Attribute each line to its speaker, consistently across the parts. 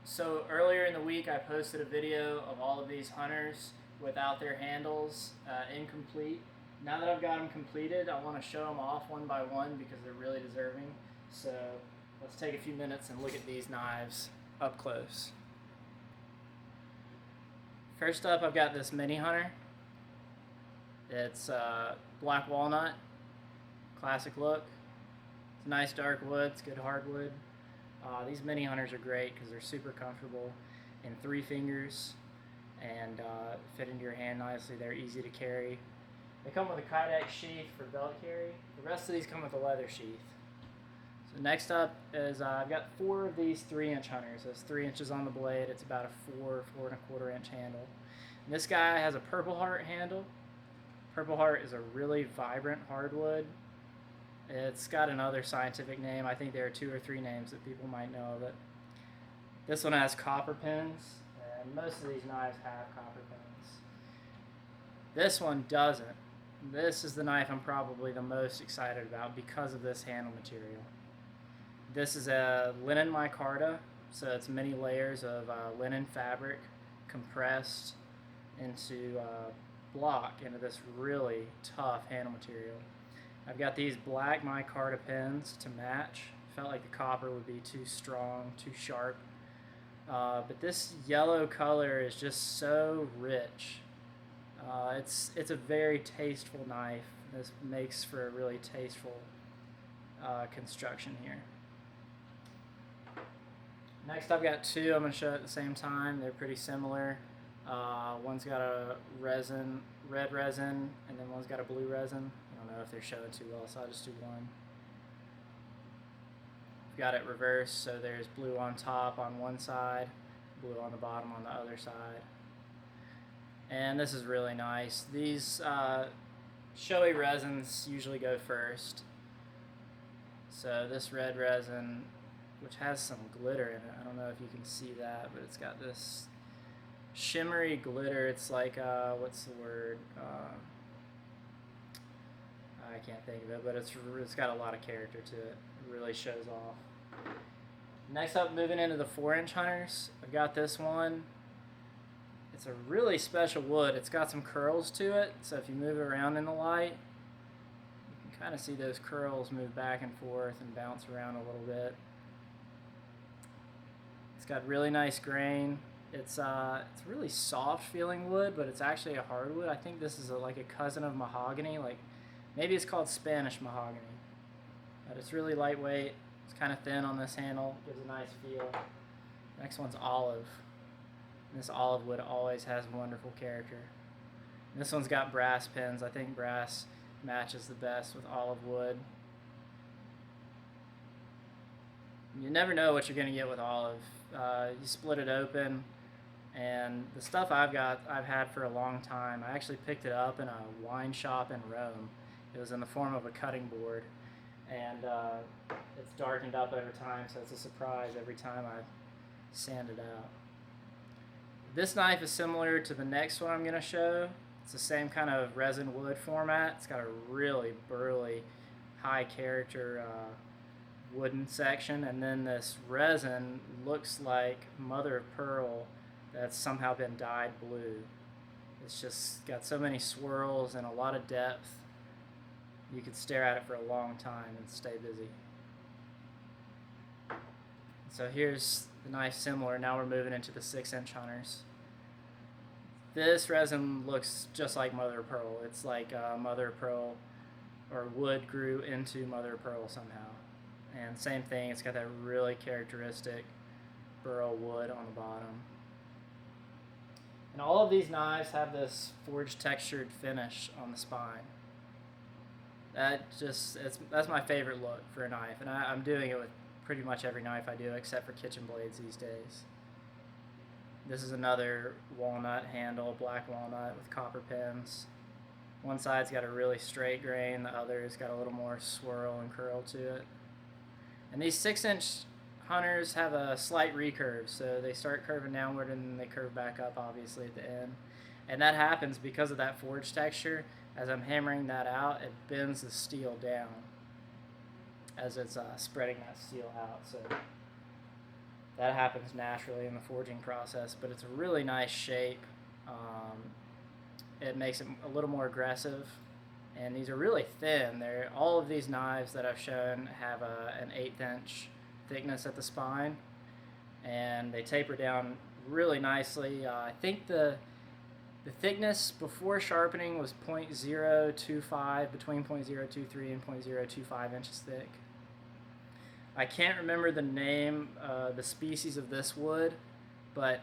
Speaker 1: So earlier in the week, I posted a video of all of these hunters without their handles, incomplete. Now that I've got them completed, I want to show them off one by one because they're really deserving. So let's take a few minutes and look at these knives up close. First up, I've got this mini hunter. It's black walnut, classic look. It's nice dark wood, it's good hardwood. These mini hunters are great because they're super comfortable in 3 fingers and fit into your hand nicely. They're easy to carry. They come with a Kydex sheath for belt carry. The rest of these come with a leather sheath. So next up is I've got 4 of these 3-inch hunters. There's 3 inches on the blade. It's about a 4.25 inch handle. And this guy has a Purple Heart handle. Purple Heart is a really vibrant hardwood. It's got another scientific name. I think there are 2 or 3 names that people might know of it. This one has copper pins, and most of these knives have copper pins. This one doesn't. This is the knife I'm probably the most excited about because of this handle material. This is a linen micarta, so it's many layers of linen fabric compressed into block into this really tough handle material. I've got these black micarta pins to match. Felt like the copper would be too strong, too sharp. But this yellow color is just so rich. It's a very tasteful knife. This makes for a really tasteful construction here. Next I've got 2 I'm going to show at the same time. They're pretty similar. One's got a red resin, and then one's got a blue resin. I don't know if they're showing too well, so I'll just do one. I've got it reversed, so there's blue on top on one side, blue on the bottom on the other side. And this is really nice. These showy resins usually go first. So this red resin, which has some glitter in it, I don't know if you can see that, but it's got this shimmery glitter. It's like what's the word? I can't think of it, but it's got a lot of character to it. It really shows off. Next up, moving into the 4-inch hunters, I've got this one. It's a really special wood. It's got some curls to it, so if you move it around in the light, you can kind of see those curls move back and forth and bounce around a little bit. It's got really nice grain. It's really soft feeling wood, but it's actually a hardwood. I think this is like a cousin of mahogany. Like maybe it's called Spanish mahogany. But it's really lightweight. It's kind of thin on this handle. Gives a nice feel. Next one's olive. And this olive wood always has wonderful character. And this one's got brass pins. I think brass matches the best with olive wood. You never know what you're going to get with olive. You split it open. And the stuff I've had for a long time. I actually picked it up in a wine shop in Rome. It was in the form of a cutting board, and it's darkened up over time, so it's a surprise every time I sand it out. This knife is similar to the next one I'm going to show. It's the same kind of resin wood format. It's got a really burly, high character wooden section, and then this resin looks like mother of pearl that's somehow been dyed blue. It's just got so many swirls and a lot of depth. You could stare at it for a long time and stay busy. So here's the knife similar. Now we're moving into the 6-inch hunters. This resin looks just like mother of pearl. It's like mother of pearl or wood grew into mother of pearl somehow. And same thing, it's got that really characteristic burl wood on the bottom. And all of these knives have this forged textured finish on the spine. That's my favorite look for a knife, and I'm doing it with pretty much every knife I do except for kitchen blades these days. This is another walnut handle, black walnut with copper pins. One side's got a really straight grain, the other's got a little more swirl and curl to it. And these 6-inch hunters have a slight recurve, so they start curving downward and then they curve back up obviously at the end. And that happens because of that forged texture. As I'm hammering that out, it bends the steel down as it's spreading that steel out. So That happens naturally in the forging process, but it's a really nice shape. It makes it a little more aggressive, and these are really thin. All of these knives that I've shown have an 1/8 inch thickness at the spine, and they taper down really nicely. I think the thickness before sharpening was 0.025, between 0.023 and 0.025 inches thick. I can't remember the name, the species of this wood, but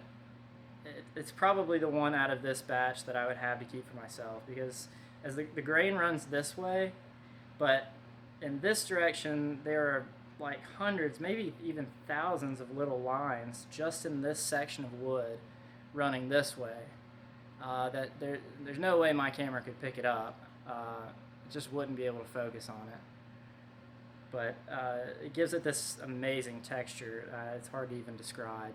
Speaker 1: it's probably the one out of this batch that I would have to keep for myself, because as the grain runs this way, but in this direction there are like hundreds, maybe even thousands of little lines just in this section of wood running this way. That there's no way my camera could pick it up. It just wouldn't be able to focus on it. But it gives it this amazing texture. It's hard to even describe.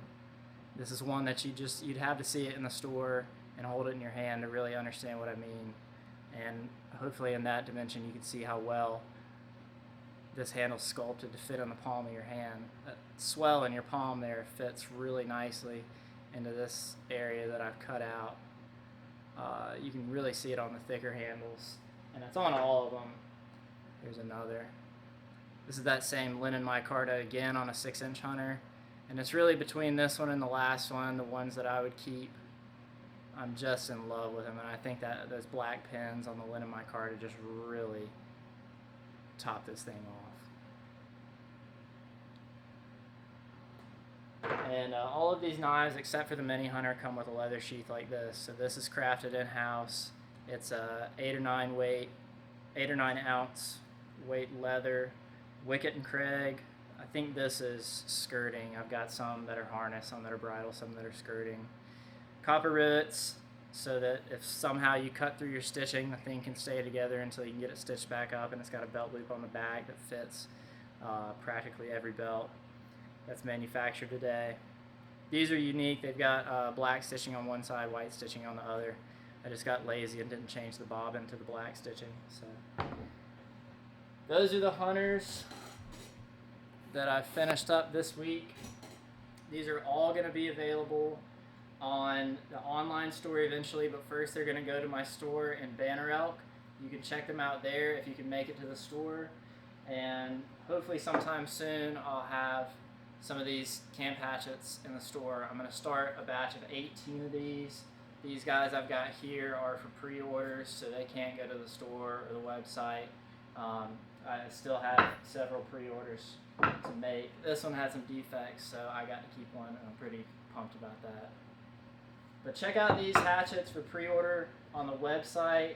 Speaker 1: This is one that you'd have to see it in the store and hold it in your hand to really understand what I mean. And hopefully in that dimension you can see how well this handle's sculpted to fit on the palm of your hand. That swell in your palm there fits really nicely into this area that I've cut out. You can really see it on the thicker handles, and it's on all of them. Here's another. This is that same linen micarta again on a 6-inch hunter, and it's really between this one and the last one, the ones that I would keep. I'm just in love with them, and I think that those black pins on the linen micarta just really top this thing off. And all of these knives, except for the mini hunter, come with a leather sheath like this. So this is crafted in-house. It's a 8 or 9 ounce weight leather, Wicket and Craig. I think this is skirting. I've got some that are harness, some that are bridle, some that are skirting. Copper rivets, so that if somehow you cut through your stitching, the thing can stay together until you can get it stitched back up, and it's got a belt loop on the back that fits practically every belt that's manufactured today. These are unique. They've got black stitching on one side, white stitching on the other. I just got lazy and didn't change the bobbin to the black stitching. So those are the hunters that I finished up this week. These are all going to be available on the online store eventually, but first they're going to go to my store in Banner Elk. You can check them out there if you can make it to the store, and hopefully sometime soon I'll have some of these camp hatchets in the store. I'm going to start a batch of 18 of these. These guys I've got here are for pre-orders, so they can't go to the store or the website. I still have several pre-orders to make. This one had some defects, so I got to keep one, and I'm pretty pumped about that. But check out these hatchets for pre-order on the website.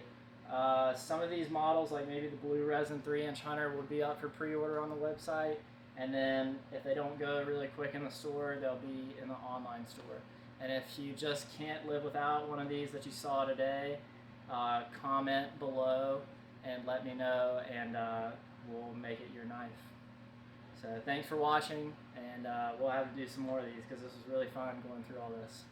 Speaker 1: Some of these models, like maybe the blue resin 3-inch hunter, will be up for pre-order on the website. And then if they don't go really quick in the store, they'll be in the online store. And if you just can't live without one of these that you saw today, comment below and let me know, and we'll make it your knife. So thanks for watching, and we'll have to do some more of these because this was really fun going through all this.